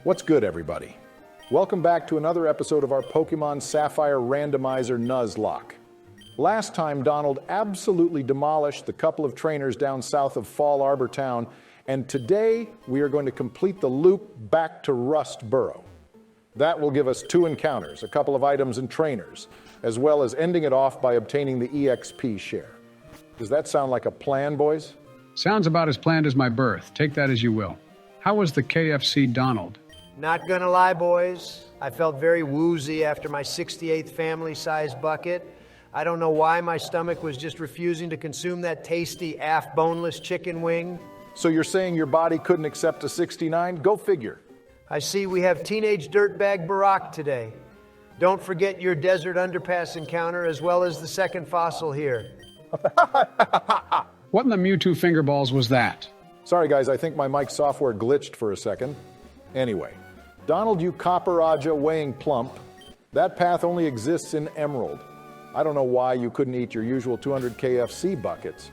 What's good, everybody? Welcome back to another episode of our Pokemon Sapphire Randomizer Nuzlocke. Last time, Donald absolutely demolished the couple of trainers down south of Fall Arbor Town, and today we are going to complete the loop back to Rust Burrow. That will give us 2 encounters, a couple of items and trainers, as well as ending it off by obtaining the EXP share. Does that sound like a plan, boys? Sounds about as planned as my birth. Take that as you will. How was the KFC Donald? Not gonna lie, boys. I felt very woozy after my 68th family-sized bucket. I don't know why my stomach was just refusing to consume that tasty boneless chicken wing. So you're saying your body couldn't accept a 69? Go figure. I see we have teenage dirtbag Barack today. Don't forget your desert underpass encounter as well as the second fossil here. What in the Mewtwo fingerballs was that? Sorry guys, I think my mic software glitched for a second. Anyway, Donald, you copper-aja weighing plump. That path only exists in Emerald. I don't know why you couldn't eat your usual 200 KFC buckets,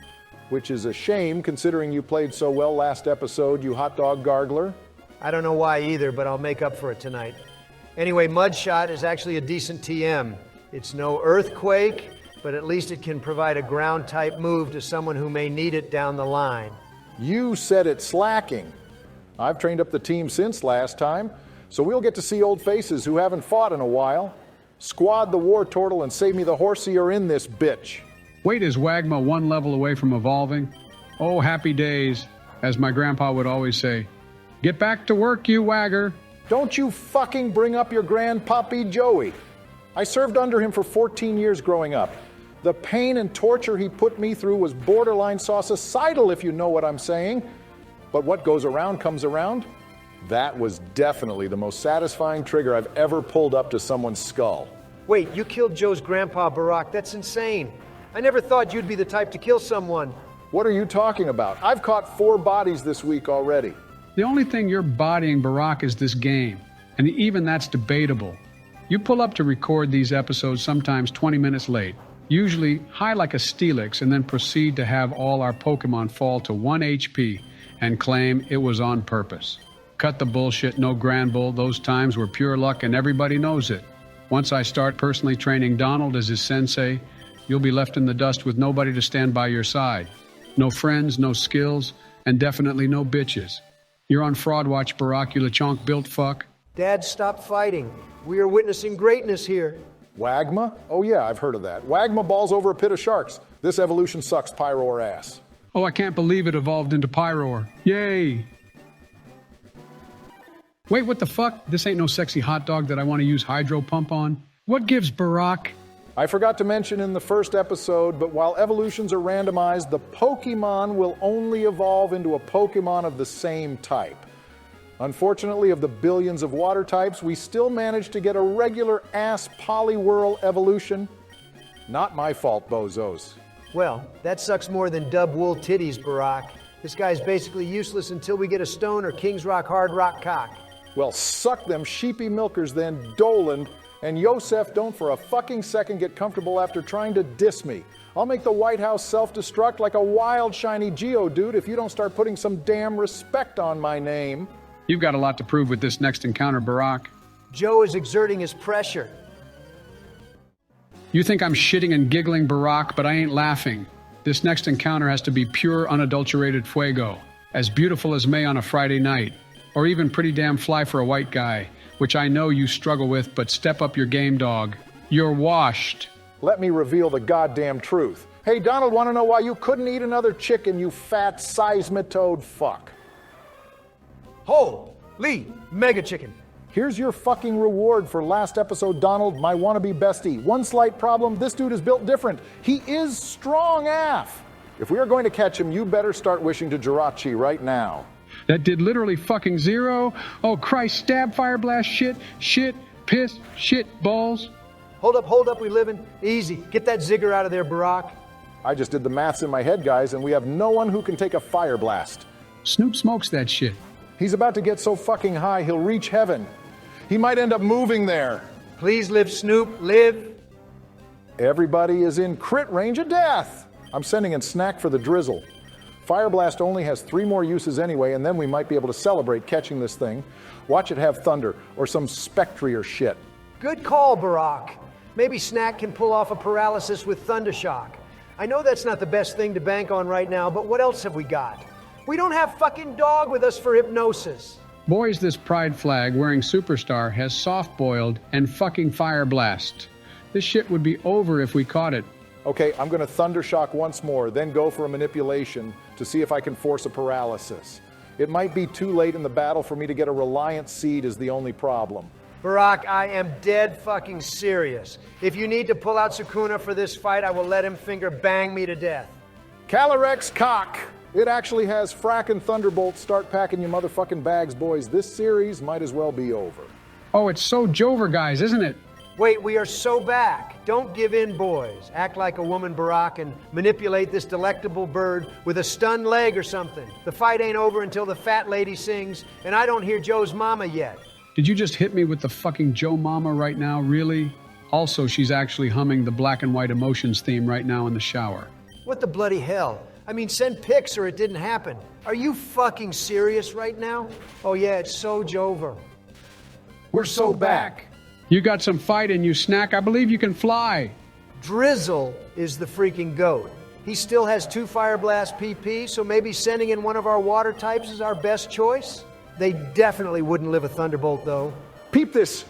which is a shame considering you played so well last episode, you hot dog gargler. I don't know why either, but I'll make up for it tonight. Anyway, Mudshot is actually a decent TM. It's no earthquake, but at least it can provide a ground-type move to someone who may need it down the line. You said it's slacking. I've trained up the team since last time, so we'll get to see old faces who haven't fought in a while. Squad the War Turtle and save me the horsey you're in this bitch. Wait, is Wagma 1 level away from evolving? Oh, happy days, as my grandpa would always say. Get back to work, you wagger. Don't you fucking bring up your grandpappy Joey. I served under him for 14 years growing up. The pain and torture he put me through was borderline saucicidal, if you know what I'm saying. But what goes around comes around. That was definitely the most satisfying trigger I've ever pulled up to someone's skull. Wait, you killed Joe's grandpa, Barack? That's insane. I never thought you'd be the type to kill someone. What are you talking about? I've caught 4 bodies this week already. The only thing you're bodying, Barack, is this game. And even that's debatable. You pull up to record these episodes sometimes 20 minutes late. Usually high like a Steelix, and then proceed to have all our Pokemon fall to 1 HP and claim it was on purpose. Cut the bullshit, no Granbull. Those times were pure luck and everybody knows it. Once I start personally training Donald as his sensei, you'll be left in the dust with nobody to stand by your side. No friends, no skills, and definitely no bitches. You're on fraud watch, Barack, you Lechonk built fuck. Dad, stop fighting. We are witnessing greatness here. Wagma? Oh yeah, I've heard of that. Wagma balls over a pit of sharks. This evolution sucks Pyroar ass. Oh, I can't believe it evolved into Pyroar. Yay! Wait, what the fuck? This ain't no sexy hot dog that I want to use hydro pump on. What gives, Barack? I forgot to mention in the first episode, but while evolutions are randomized, the Pokemon will only evolve into a Pokemon of the same type. Unfortunately, of the billions of water types, we still managed to get a regular ass Poliwhirl evolution. Not my fault, bozos. Well, that sucks more than dub wool titties, Barack. This guy's basically useless until we get a stone or King's Rock hard rock cock. Well, suck them sheepy milkers then, Doland. And Yosef, don't for a fucking second get comfortable after trying to diss me. I'll make the White House self-destruct like a wild shiny Geodude if you don't start putting some damn respect on my name. You've got a lot to prove with this next encounter, Barack. Joe is exerting his pressure. You think I'm shitting and giggling, Barack, but I ain't laughing. This next encounter has to be pure, unadulterated fuego. As beautiful as May on a Friday night. Or even pretty damn fly for a white guy, which I know you struggle with, but step up your game, dog. You're washed. Let me reveal the goddamn truth. Hey, Donald, want to know why you couldn't eat another chicken, you fat seismitoad fuck? Holy mega chicken. Here's your fucking reward for last episode, Donald, my wannabe bestie. One slight problem, this dude is built different. He is strong AF. If we are going to catch him, you better start wishing to Jirachi right now. That did literally fucking 0. Oh, Christ, stab, fire blast, shit, piss, shit, balls. Hold up, we livin'. Easy. Get that zigger out of there, Barack. I just did the maths in my head, guys, and we have no one who can take a fire blast. Snoop smokes that shit. He's about to get so fucking high, he'll reach heaven. He might end up moving there. Please live, Snoop, live. Everybody is in crit range of death. I'm sending in snack for the drizzle. Fire Blast only has 3 more uses anyway, and then we might be able to celebrate catching this thing. Watch it have thunder, or some spectrier shit. Good call, Barack. Maybe Snack can pull off a paralysis with Thundershock. I know that's not the best thing to bank on right now, but what else have we got? We don't have fucking Dog with us for hypnosis. Boys, this pride flag wearing Superstar has soft-boiled and fucking Fire Blast. This shit would be over if we caught it. Okay, I'm going to Thundershock once more, then go for a manipulation to see if I can force a paralysis. It might be too late in the battle for me to get a Reliant Seed is the only problem. Barack, I am dead fucking serious. If you need to pull out Sukuna for this fight, I will let him finger bang me to death. Calyrex cock! It actually has frackin' Thunderbolt. Start packing your motherfucking bags, boys. This series might as well be over. Oh, it's so Jover, guys, isn't it? Wait, we are so back. Don't give in, boys. Act like a woman, Barack, and manipulate this delectable bird with a stunned leg or something. The fight ain't over until the fat lady sings, and I don't hear Joe's mama yet. Did you just hit me with the fucking Joe Mama right now, really? Also, she's actually humming the Black and White Emotions theme right now in the shower. What the bloody hell? I mean, send pics or it didn't happen. Are you fucking serious right now? Oh yeah, it's so Jover. We're so back. You got some fight in you, Snack. I believe you can fly. Drizzle is the freaking goat. He still has 2 Fire Blast PP, so maybe sending in one of our water types is our best choice? They definitely wouldn't live a Thunderbolt, though. Peep this.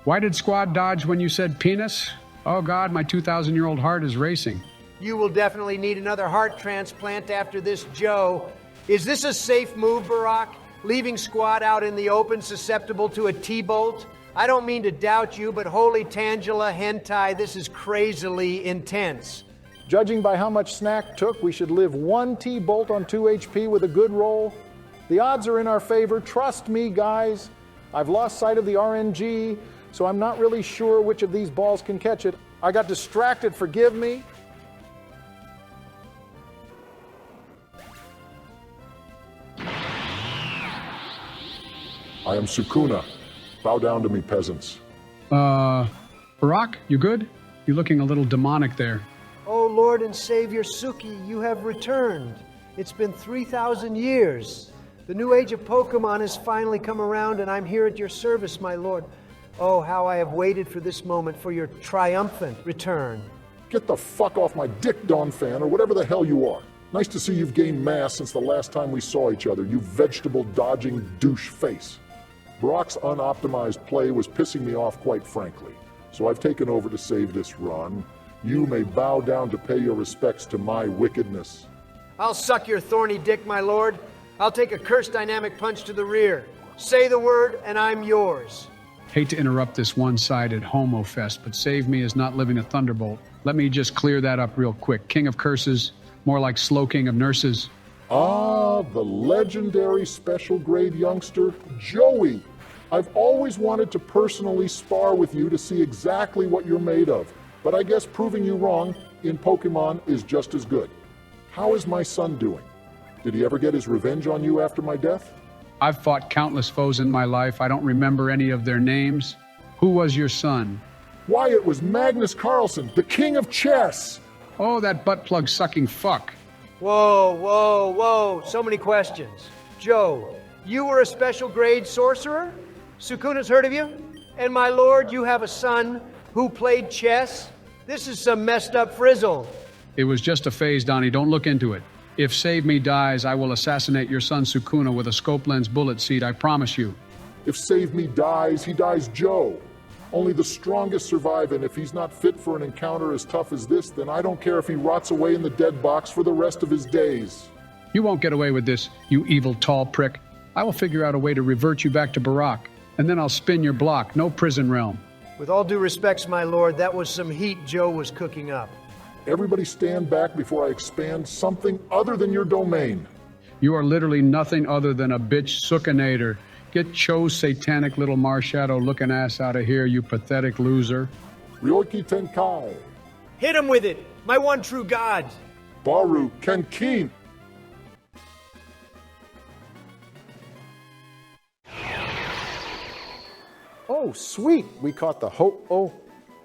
Why did Squad dodge when you said penis? Oh God, my 2,000-year-old heart is racing. You will definitely need another heart transplant after this, Joe. Is this a safe move, Barack? Leaving Squad out in the open, susceptible to a T-bolt? I don't mean to doubt you, but holy Tangela hentai, this is crazily intense. Judging by how much Snack took, we should live 1 T-bolt on 2 HP with a good roll. The odds are in our favor. Trust me, guys. I've lost sight of the RNG, so I'm not really sure which of these balls can catch it. I got distracted, forgive me. I am Sukuna. Bow down to me, peasants. Barack, you good? You're looking a little demonic there. Oh, Lord and Savior Suki, you have returned. It's been 3,000 years. The new age of Pokemon has finally come around, and I'm here at your service, my Lord. Oh, how I have waited for this moment, for your triumphant return. Get the fuck off my dick, Dawn fan, or whatever the hell you are. Nice to see you've gained mass since the last time we saw each other, you vegetable-dodging douche face. Brock's unoptimized play was pissing me off, quite frankly, so I've taken over to save this run. You may bow down to pay your respects to my wickedness. I'll suck your thorny dick, my Lord. I'll take a curse dynamic punch to the rear. Say the word, and I'm yours. Hate to interrupt this one-sided homo fest, but save me is not living a Thunderbolt. Let me just clear that up real quick. King of curses, more like slow king of nurses. Ah, the legendary special grade youngster, Joey. I've always wanted to personally spar with you to see exactly what you're made of, but I guess proving you wrong in Pokemon is just as good. How is my son doing? Did he ever get his revenge on you after my death? I've fought countless foes in my life. I don't remember any of their names. Who was your son? Why, it was Magnus Carlsen, the king of chess! Oh, that butt plug sucking fuck. Whoa, whoa, whoa. So many questions. Joe, you were a special grade sorcerer? Sukuna's heard of you? And my lord, you have a son who played chess? This is some messed up frizzle. It was just a phase, Donnie. Don't look into it. If Save Me dies, I will assassinate your son Sukuna with a scope lens bullet seed, I promise you. If Save Me dies, he dies Joe. Only the strongest survive, and if he's not fit for an encounter as tough as this, then I don't care if he rots away in the dead box for the rest of his days. You won't get away with this, you evil tall prick. I will figure out a way to revert you back to Barack, and then I'll spin your block. No prison realm. With all due respects, my lord, that was some heat Joe was cooking up. Everybody stand back before I expand something other than your domain. You are literally nothing other than a bitch Sukanator. Get Cho's satanic little Marshadow looking ass out of here, you pathetic loser. Ryoki Tenkai. Hit him with it, my one true god. Baru Kenkin. Oh, sweet. We caught the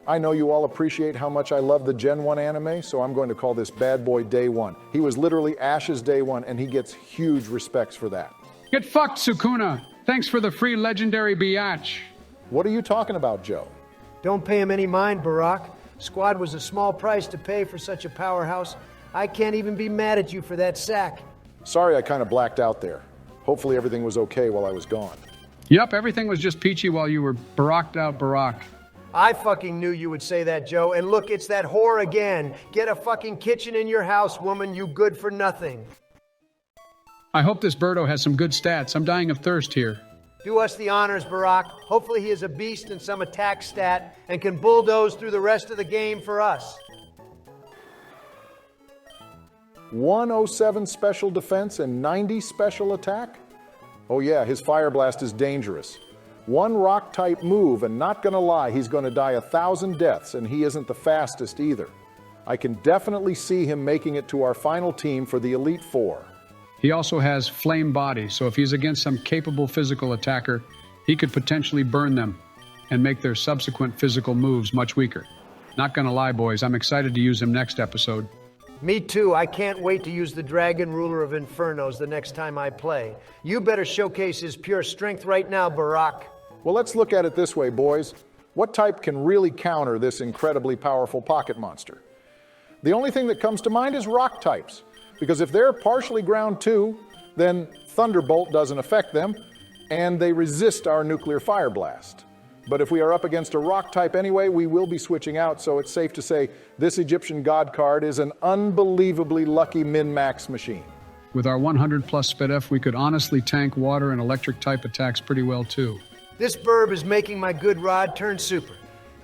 I know you all appreciate how much I love the Gen 1 anime, so I'm going to call this bad boy Day 1. He was literally Ash's Day 1, and he gets huge respects for that. Get fucked, Sukuna. Thanks for the free legendary biatch. What are you talking about, Joe? Don't pay him any mind, Barack. Squad was a small price to pay for such a powerhouse. I can't even be mad at you for that sack. Sorry I kind of blacked out there. Hopefully everything was okay while I was gone. Yup, everything was just peachy while you were Baracked out Barack. I fucking knew you would say that, Joe. And look, it's that whore again. Get a fucking kitchen in your house, woman, you good for nothing. I hope this Birdo has some good stats. I'm dying of thirst here. Do us the honors, Barack. Hopefully he is a beast in some attack stat and can bulldoze through the rest of the game for us. 107 special defense and 90 special attack? Oh yeah, his fire blast is dangerous. One rock type move, and not gonna lie, he's gonna die 1,000 deaths, and he isn't the fastest either. I can definitely see him making it to our final team for the Elite Four. He also has flame body, so if he's against some capable physical attacker, he could potentially burn them and make their subsequent physical moves much weaker. Not gonna lie, boys, I'm excited to use him next episode. Me too. I can't wait to use the Dragon Ruler of Infernos the next time I play. You better showcase his pure strength right now, Barack. Well, let's look at it this way, boys. What type can really counter this incredibly powerful pocket monster? The only thing that comes to mind is rock types, because if they're partially ground too, then Thunderbolt doesn't affect them, and they resist our nuclear fire blast. But if we are up against a rock type anyway, we will be switching out, so it's safe to say this Egyptian god card is an unbelievably lucky min-max machine. With our 100 plus SpDef, we could honestly tank water and electric type attacks pretty well too. This burb is making my good rod turn super.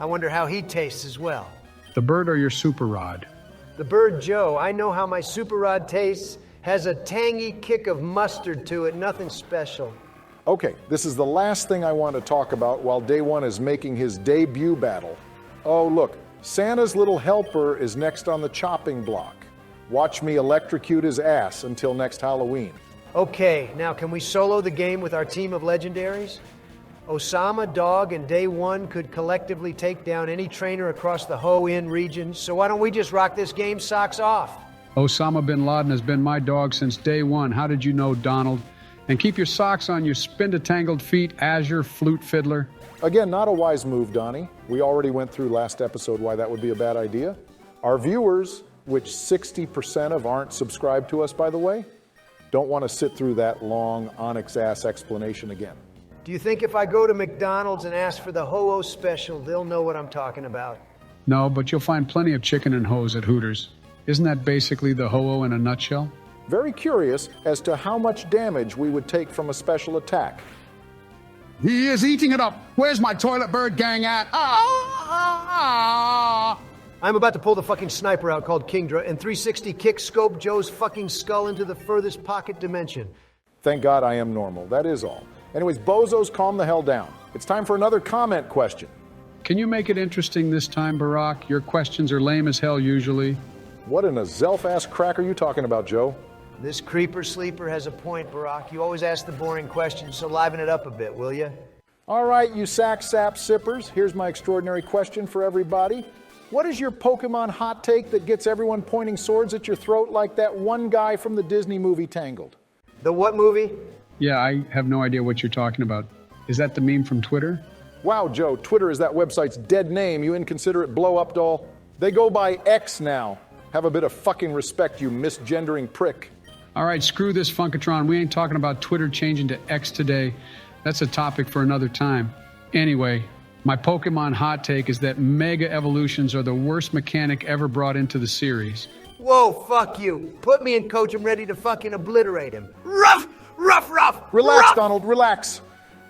I wonder how he tastes as well. The bird or your super rod? The bird Joe, I know how my super rod tastes. Has a tangy kick of mustard to it, nothing special. Okay, this is the last thing I want to talk about while Day 1 is making his debut battle. Oh look, Santa's little helper is next on the chopping block. Watch me electrocute his ass until next Halloween. Okay, now can we solo the game with our team of legendaries? Osama, Dog, and Day 1 could collectively take down any trainer across the Ho-In region, so why don't we just rock this game socks off? Osama bin Laden has been my dog since day one. How did you know, Donald? And keep your socks on your spin-to-tangled feet, Azure Flute Fiddler. Again, not a wise move, Donnie. We already went through last episode why that would be a bad idea. Our viewers, which 60% of aren't subscribed to us, by the way, don't want to sit through that long Onyx-ass explanation again. Do you think if I go to McDonald's and ask for the Ho-Oh special, they'll know what I'm talking about? No, but you'll find plenty of chicken and hose at Hooters. Isn't that basically the Ho-Oh in a nutshell? Very curious as to how much damage we would take from a special attack. He is eating it up. Where's my toilet bird gang at? I'm about to pull the fucking sniper out called Kingdra and 360 kick scope Joe's fucking skull into the furthest pocket dimension. Thank God I am normal, that is all. Anyways, bozos, calm the hell down. It's time for another comment question. Can you make it interesting this time, Barack? Your questions are lame as hell usually. What in a Zelf-ass crack are you talking about, Joe? This creeper sleeper has a point, Barack. You always ask the boring questions, so liven it up a bit, will you? All right, you sack sap sippers, here's my extraordinary question for everybody. What is your Pokemon hot take that gets everyone pointing swords at your throat like that one guy from the Disney movie Tangled? The what movie? Yeah, I have no idea what you're talking about. Is that the meme from Twitter? Wow, Joe, Twitter is that website's dead name, you inconsiderate blow-up doll. They go by X now. Have a bit of fucking respect, you misgendering prick. All right, screw this Funkatron. We ain't talking about Twitter changing to X today. That's a topic for another time. Anyway, my Pokemon hot take is that Mega Evolutions are the worst mechanic ever brought into the series. Whoa, fuck you. Put me in, coach. I'm ready to fucking obliterate him. Rough! Relax, rough. Donald, relax.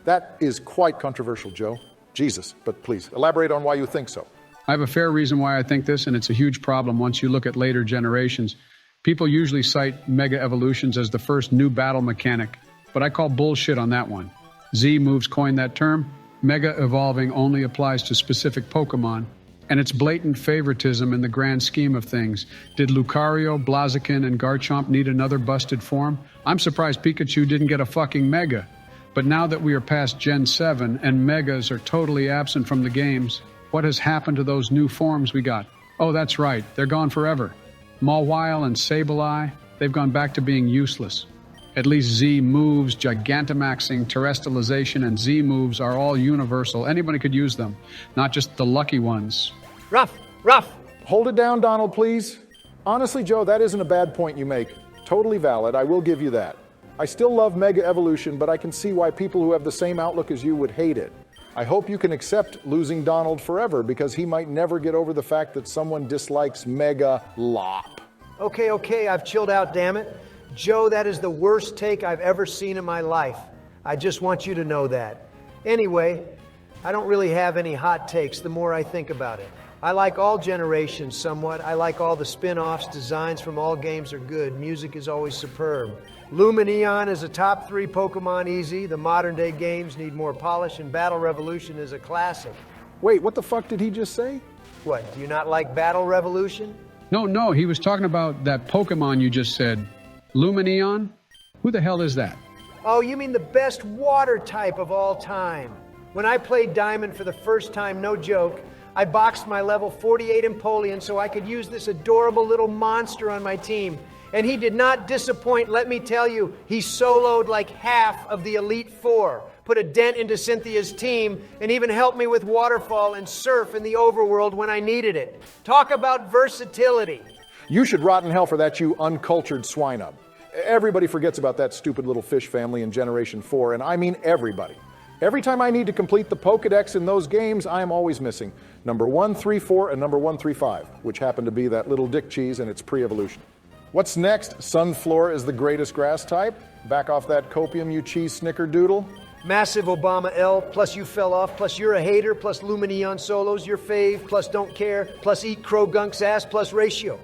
That is quite controversial, Joe. Jesus, but please, elaborate on why you think so. I have a fair reason why I think this, and it's a huge problem once you look at later generations. People usually cite Mega Evolutions as the first new battle mechanic, but I call bullshit on that one. Z Moves coined that term. Mega Evolving only applies to specific Pokemon, and it's blatant favoritism in the grand scheme of things. Did Lucario, Blaziken, and Garchomp need another busted form? I'm surprised Pikachu didn't get a fucking Mega. But now that we are past Gen 7 and Megas are totally absent from the games, What has happened to those new forms we got? Oh, that's right, they're gone forever. Mawile and Sableye, they've gone back to being useless. At least Z moves, Gigantamaxing, Terrestrialization, and Z moves are all universal. Anybody could use them, not just the lucky ones. Rough, rough. Hold it down, Donald, please. Honestly, Joe, that isn't a bad point you make. Totally valid, I will give you that. I still love Mega Evolution, but I can see why people who have the same outlook as you would hate it. I hope you can accept losing Donald forever, because he might never get over the fact that someone dislikes Mega Lop. Okay, I've chilled out, damn it. Joe, that is the worst take I've ever seen in my life. I just want you to know that. Anyway, I don't really have any hot takes the more I think about it. I like all generations somewhat. I like all the spin-offs. Designs from all games are good. Music is always superb. Lumineon is a top 3 Pokemon easy. The modern day games need more polish, and Battle Revolution is a classic. Wait, what the fuck did he just say? What, do you not like Battle Revolution? No, he was talking about that Pokemon you just said. Lumineon? Who the hell is that? Oh, you mean the best water type of all time. When I played Diamond for the first time, no joke, I boxed my level 48 Empoleon so I could use this adorable little monster on my team. And he did not disappoint, let me tell you. He soloed like half of the Elite Four, put a dent into Cynthia's team, and even helped me with Waterfall and Surf in the overworld when I needed it. Talk about versatility. You should rot in hell for that, you uncultured swine-up. Everybody forgets about that stupid little fish family in Generation 4, and I mean everybody. Every time I need to complete the Pokedex in those games, I am always missing number 134 and number 135, which happen to be that little dick cheese and its pre-evolution. What's next? Sunflora is the greatest grass type? Back off that copium, you cheese snickerdoodle? Massive Obama L, plus you fell off, plus you're a hater, plus Lumineon solos, your fave, plus don't care, plus eat Crogunk's ass, plus ratio.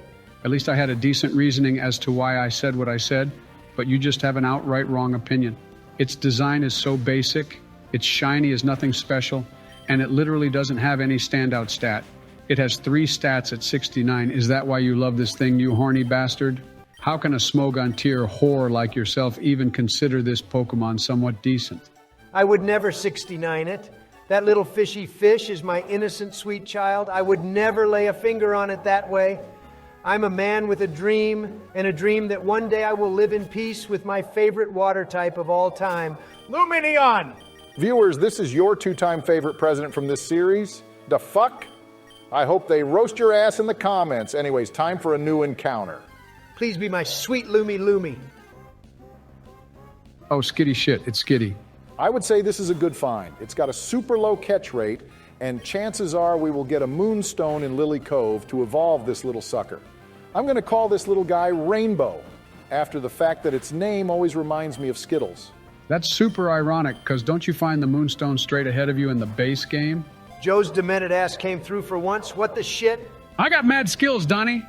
At least I had a decent reasoning as to why I said what I said, but you just have an outright wrong opinion. Its design is so basic, its shiny is nothing special, and it literally doesn't have any standout stat. It has 3 stats at 69. Is that why you love this thing, you horny bastard? How can a Smogontier whore like yourself even consider this Pokemon somewhat decent? I would never 69 it. That little fishy fish is my innocent, sweet child. I would never lay a finger on it that way. I'm a man with a dream, and a dream that one day I will live in peace with my favorite water type of all time, Lumineon! Viewers, this is your 2-time favorite president from this series. The fuck? I hope they roast your ass in the comments. Anyways, time for a new encounter. Please be my sweet Lumi. Oh, skitty shit, it's skitty. I would say this is a good find. It's got a super low catch rate, and chances are we will get a Moonstone in Lily Cove to evolve this little sucker. I'm going to call this little guy Rainbow, after the fact that its name always reminds me of Skittles. That's super ironic, because don't you find the Moonstone straight ahead of you in the base game? Joe's demented ass came through for once. What the shit? I got mad skills, Donnie.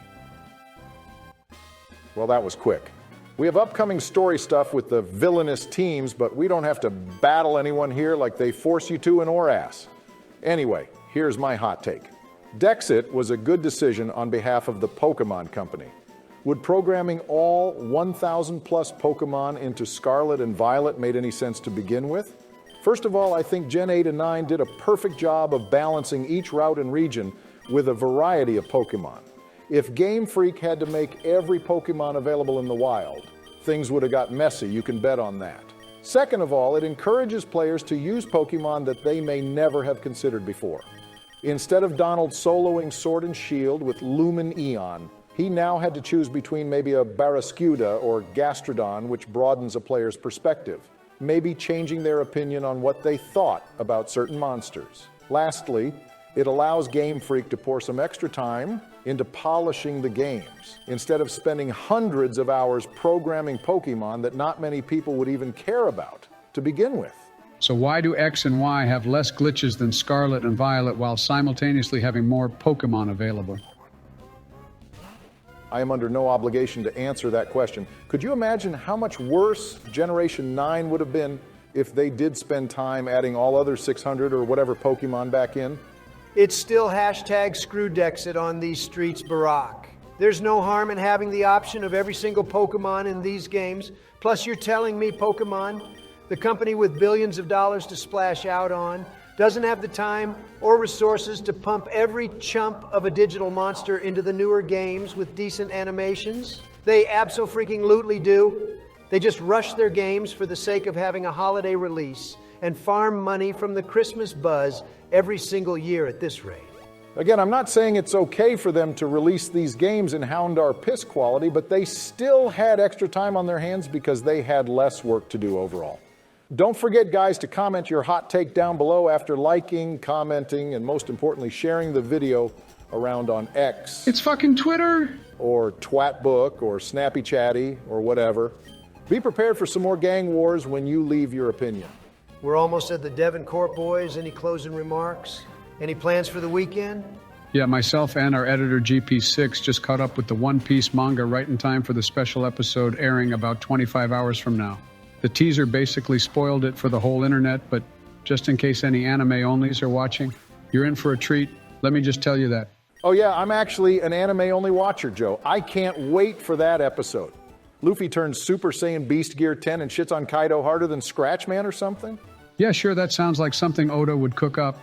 Well, that was quick. We have upcoming story stuff with the villainous teams, but we don't have to battle anyone here like they force you to in ORAS. Anyway, here's my hot take. Dexit was a good decision on behalf of the Pokemon Company. Would programming all 1,000 plus Pokemon into Scarlet and Violet made any sense to begin with? First of all, I think Gen 8 and 9 did a perfect job of balancing each route and region with a variety of Pokemon. If Gamefreak had to make every Pokemon available in the wild, things would have got messy, you can bet on that. Second of all, it encourages players to use Pokemon that they may never have considered before. Instead of Donald soloing Sword and Shield with Lumineon, he now had to choose between maybe a Barraskewda or Gastrodon, which broadens a player's perspective, maybe changing their opinion on what they thought about certain monsters. Lastly, it allows Gamefreak to pour some extra time into polishing the games, instead of spending hundreds of hours programming Pokemon that not many people would even care about to begin with. So why do X and Y have less glitches than Scarlet and Violet while simultaneously having more Pokemon available? I am under no obligation to answer that question. Could you imagine how much worse Generation 9 would have been if they did spend time adding all other 600 or whatever Pokemon back in? It's still hashtag screw Dexit on these streets, Barack. There's no harm in having the option of every single Pokemon in these games. Plus, you're telling me, Pokemon, the company with billions of dollars to splash out on, doesn't have the time or resources to pump every chump of a digital monster into the newer games with decent animations. They abso-freaking-lutely do. They just rush their games for the sake of having a holiday release and farm money from the Christmas buzz every single year at this rate. Again, I'm not saying it's okay for them to release these games in hound our piss quality, but they still had extra time on their hands because they had less work to do overall. Don't forget, guys, to comment your hot take down below after liking, commenting, and most importantly, sharing the video around on X. It's fucking Twitter. Or Twatbook, or Snappy Chatty, or whatever. Be prepared for some more gang wars when you leave your opinion. We're almost at the Devoncourt boys. Any closing remarks? Any plans for the weekend? Yeah, myself and our editor GP6 just caught up with the One Piece manga right in time for the special episode airing about 25 hours from now. The teaser basically spoiled it for the whole internet, but just in case any anime-onlys are watching, you're in for a treat. Let me just tell you that. Oh yeah, I'm actually an anime-only watcher, Joe. I can't wait for that episode. Luffy turns Super Saiyan Beast Gear 10 and shits on Kaido harder than Scratchman or something? Yeah, sure, that sounds like something Oda would cook up.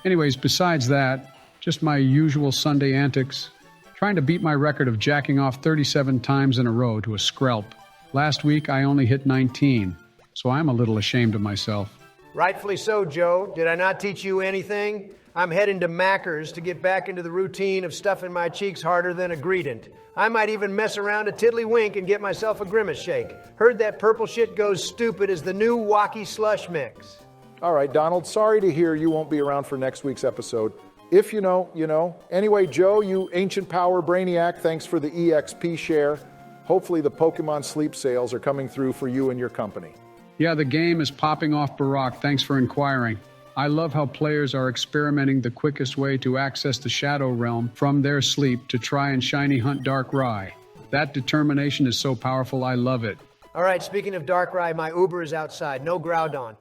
Anyways, besides that, just my usual Sunday antics. Trying to beat my record of jacking off 37 times in a row to a skrelp. Last week, I only hit 19, so I'm a little ashamed of myself. Rightfully so, Joe. Did I not teach you anything? I'm heading to Macker's to get back into the routine of stuffing my cheeks harder than a greedent. I might even mess around a tiddlywink and get myself a grimace shake. Heard that purple shit goes stupid as the new Wacky slush mix. All right, Donald, sorry to hear you won't be around for next week's episode. If you know, you know. Anyway, Joe, you ancient power brainiac, thanks for the EXP share. Hopefully the Pokemon Sleep sales are coming through for you and your company. Yeah, the game is popping off, Barack. Thanks for inquiring. I love how players are experimenting the quickest way to access the Shadow Realm from their sleep to try and shiny hunt Darkrai. That determination is so powerful, I love it. All right, speaking of Darkrai, my Uber is outside. No Groudon.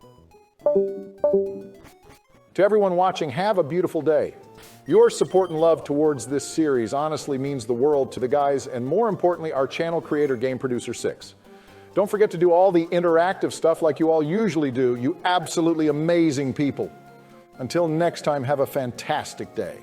To everyone watching, have a beautiful day. Your support and love towards this series honestly means the world to the guys and, more importantly, our channel creator, Game Producer 6. Don't forget to do all the interactive stuff like you all usually do, you absolutely amazing people. Until next time, have a fantastic day.